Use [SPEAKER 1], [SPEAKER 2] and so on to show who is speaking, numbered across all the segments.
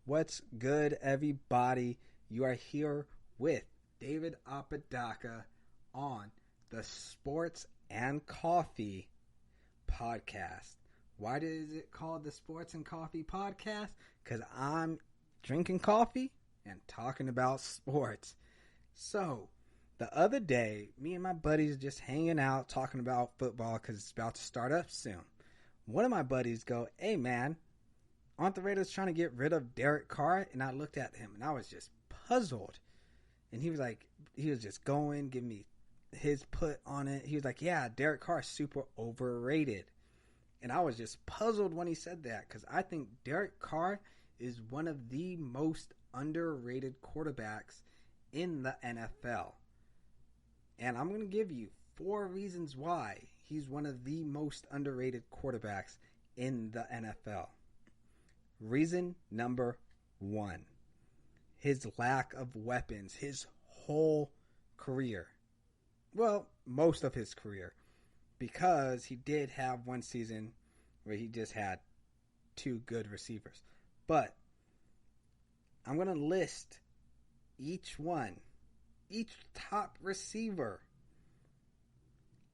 [SPEAKER 1] What's good, everybody? You are here with David Apodaca on the Sports and Coffee podcast. Why is it called the Sports and Coffee podcast? Because I'm drinking coffee and talking about sports. So, the other day, me and my buddies just hanging out talking about football because it's about to start up soon. One of my buddies go, "Hey man, aren't the Raiders trying to get rid of Derek Carr?" And I looked at him and I was just puzzled. And he was just going, giving me his put on it. He was like, "Yeah, Derek Carr is super overrated." And I was just puzzled when he said that because I think Derek Carr is one of the most underrated quarterbacks in the NFL. And I'm going to give you 4 reasons why he's one of the most underrated quarterbacks in the NFL. Reason number 1, his lack of weapons, his whole career. Well, most of his career, because he did have one season where he just had 2 good receivers. But I'm going to list each top receiver.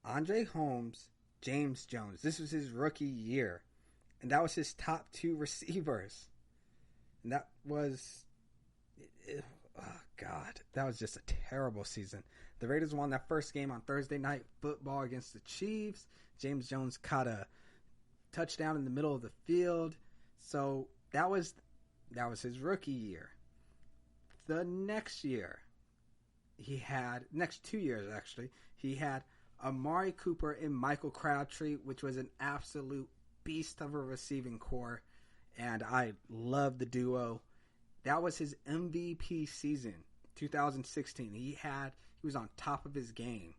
[SPEAKER 1] Andre Holmes, James Jones. This was his rookie year. And that was his top 2 receivers. And that was, oh God, that was just a terrible season. The Raiders won that first game on Thursday Night Football against the Chiefs. James Jones caught a touchdown in the middle of the field. So that was his rookie year. The next year, next 2 years actually, he had Amari Cooper and Michael Crabtree, which was an absolute beast of a receiving core, and I love the duo. That was his MVP season, 2016. He was on top of his game.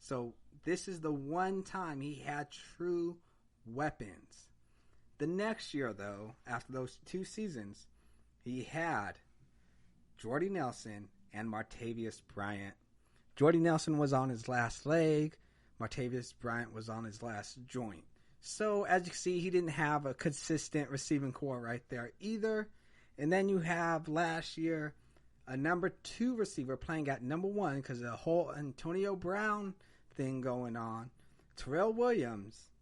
[SPEAKER 1] So this is the one time he had true weapons. The next year, though, after those 2 seasons, he had Jordy Nelson and Martavis Bryant. Jordy Nelson was on his last leg. Martavis Bryant was on his last joint. So, as you can see, he didn't have a consistent receiving core right there either. And then you have last year a number 2 receiver playing at number 1 because of the whole Antonio Brown thing going on. Terrell Williams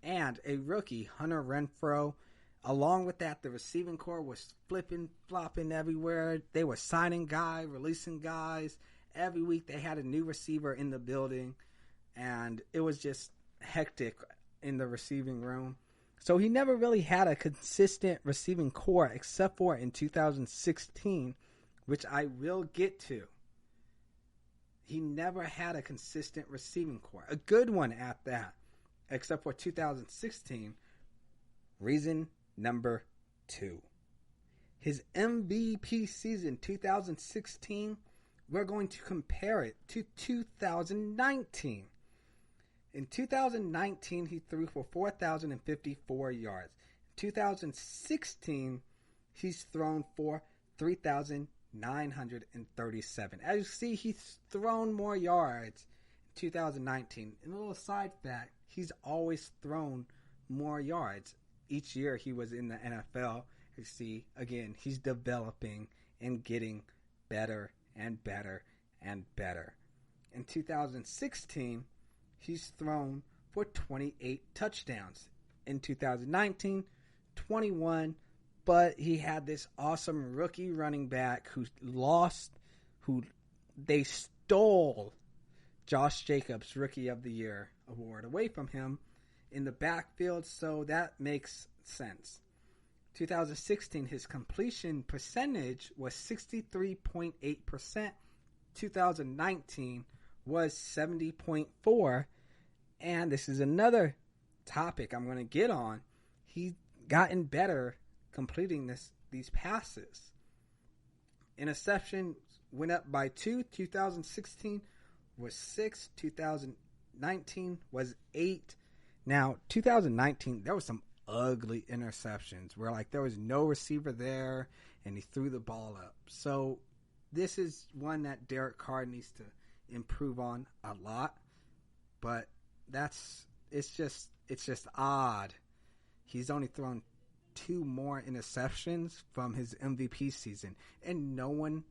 [SPEAKER 1] and a rookie, Hunter Renfrow. Along with that, the receiving core was flipping, flopping everywhere. They were signing guys, releasing guys. Every week they had a new receiver in the building. And it was just hectic in the receiving room. So he never really had a consistent receiving core except for in 2016, which I will get to. He never had a consistent receiving core. A good one at that, except for 2016. Reason number 2. His MVP season, 2016, we're going to compare it to 2019. In 2019, he threw for 4,054 yards. In 2016, he's thrown for 3,937. As you see, he's thrown more yards in 2019. And a little side fact, he's always thrown more yards. Each year he was in the NFL. You see, again, he's developing and getting better and better and better. In 2016, he's thrown for 28 touchdowns. In 2019, 21, but he had this awesome rookie running back who they stole Josh Jacobs' Rookie of the Year award away from him in the backfield, so that makes sense. 2016, his completion percentage was 63.8%. 2019 was 70.4%. And this is another topic I'm going to get on. He's gotten better completing these passes. Interception went up by 2. 2016 was 6. 2019 was 8. Now, 2019, there was some ugly interceptions where there was no receiver there and he threw the ball up. So this is one that Derek Carr needs to improve on a lot. But it's just odd. He's only thrown 2 more interceptions from his MVP season. And no one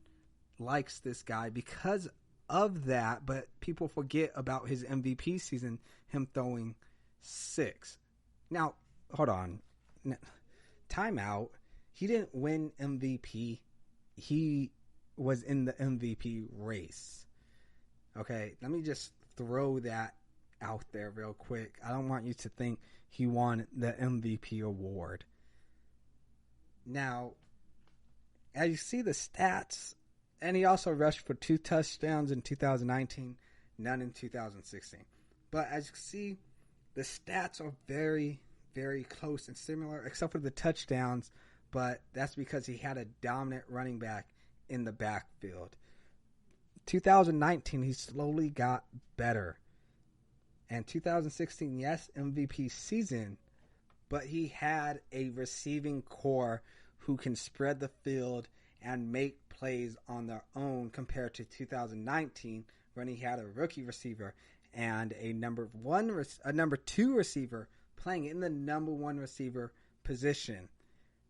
[SPEAKER 1] likes this guy because of that, but people forget about his MVP season, him throwing 6. Now, hold on. Timeout. He didn't win MVP. He was in the MVP race. Okay, let me just throw that out there real quick. I don't want you to think he won the MVP award. Now, as you see the stats, and he also rushed for 2 touchdowns in 2019, none in 2016. But as you see, the stats are very, very close and similar, except for the touchdowns, but that's because he had a dominant running back in the backfield. 2019, he slowly got better. And 2016, yes, MVP season, but he had a receiving core who can spread the field and make plays on their own compared to 2019 when he had a rookie receiver and a number 2 receiver playing in the number 1 receiver position.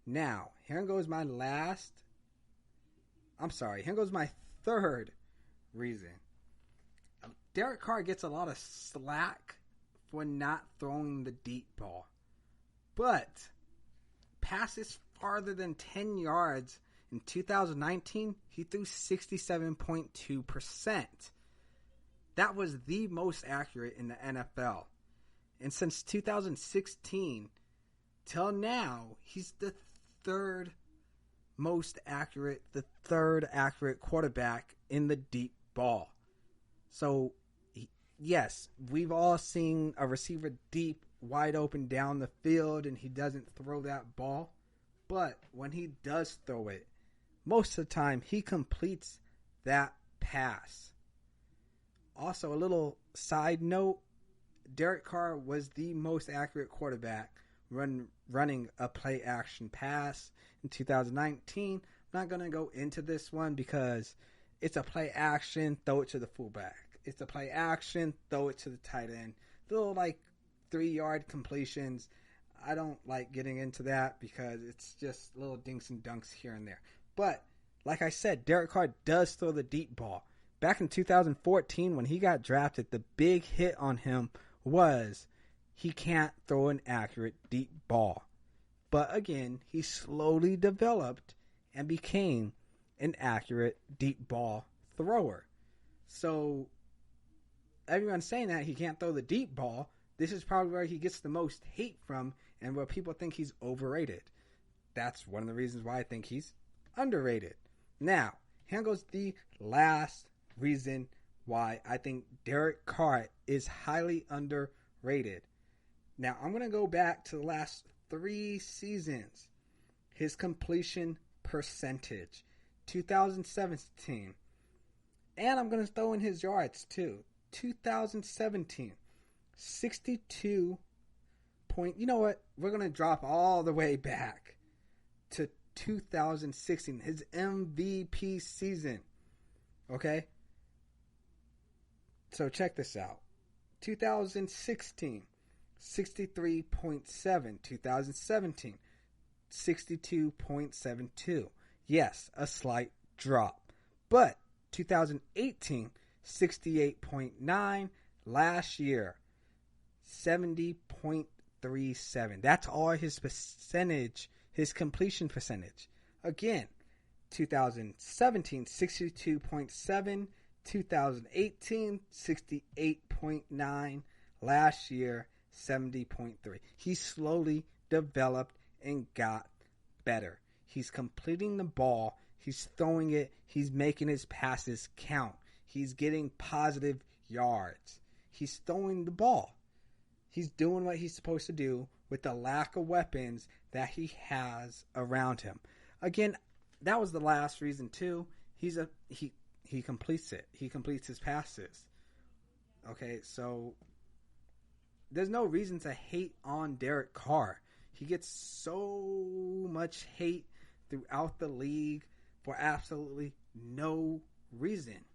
[SPEAKER 1] Now, here goes my third reason. Derek Carr gets a lot of slack for not throwing the deep ball. But passes farther than 10 yards in 2019, he threw 67.2%. That was the most accurate in the NFL. And since 2016 till now, he's the third accurate quarterback in the deep ball. So, yes, we've all seen a receiver deep, wide open down the field, and he doesn't throw that ball. But when he does throw it, most of the time he completes that pass. Also, a little side note, Derek Carr was the most accurate quarterback running a play action pass in 2019. I'm not going to go into this one because it's a play action, throw it to the fullback. It's a play action, throw it to the tight end. Little 3-yard completions. I don't like getting into that because it's just little dinks and dunks here and there. But like I said, Derek Carr does throw the deep ball. Back in 2014 when he got drafted, the big hit on him was he can't throw an accurate deep ball. But again, he slowly developed and became an accurate deep ball thrower. So everyone's saying that he can't throw the deep ball. This is probably where he gets the most hate from and where people think he's overrated. That's one of the reasons why I think he's underrated. Now, here goes the last reason why I think Derek Carr is highly underrated. Now, I'm going to go back to the last 3 seasons. His completion percentage. 2017. And I'm going to throw in his yards too. 2017. 62 point. You know what? We're going to drop all the way back to 2016. His MVP season. Okay? So check this out. 2016. 63.7. 2017. 62.72. Yes, a slight drop. But 2018, 68.9. Last year, 70.37. That's all his percentage, his completion percentage. Again, 2017, 62.7. 2018, 68.9. Last year, 70.3. He slowly developed and got better. He's completing the ball. He's throwing it. He's making his passes count. He's getting positive yards. He's throwing the ball. He's doing what he's supposed to do with the lack of weapons that he has around him. Again, that was the last reason too. He completes it. He completes his passes. Okay, so there's no reason to hate on Derek Carr. He gets so much hate throughout the league for absolutely no reason.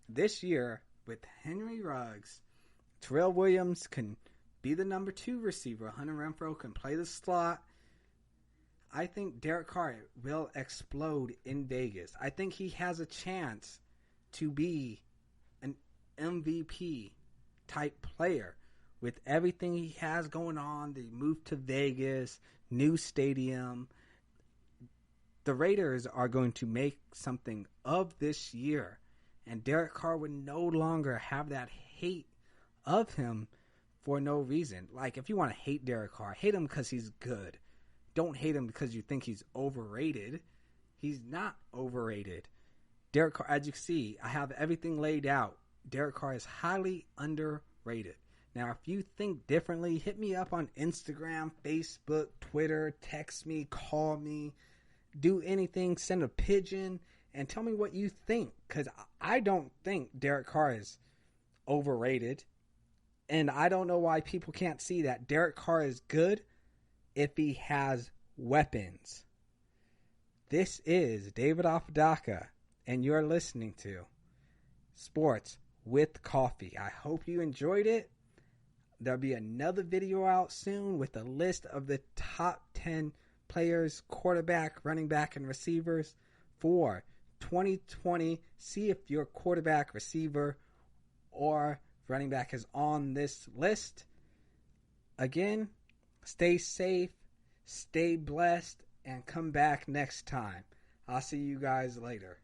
[SPEAKER 1] This year, with Henry Ruggs, Terrell Williams can be the number 2 receiver. Hunter Renfrow can play the slot. I think Derek Carr will explode in Vegas. I think he has a chance to be an MVP type player with everything he has going on. The move to Vegas, new stadium. The Raiders are going to make something of this year, and Derek Carr would no longer have that hate of him for no reason. Like, if you want to hate Derek Carr, hate him because he's good. Don't hate him because you think he's overrated. He's not overrated. Derek Carr, as you can see, I have everything laid out. Derek Carr is highly underrated. Now, if you think differently, hit me up on Instagram, Facebook, Twitter, text me, call me, do anything, send a pigeon, and tell me what you think. Because I don't think Derek Carr is overrated. And I don't know why people can't see that Derek Carr is good if he has weapons. This is David Apodaca, and you're listening to Sports with Coffee. I hope you enjoyed it. There'll be another video out soon with a list of the top 10 players, quarterback, running back, and receivers for 2020. See if your quarterback, receiver, or running back is on this list. Again, stay safe, stay blessed, and come back next time. I'll see you guys later.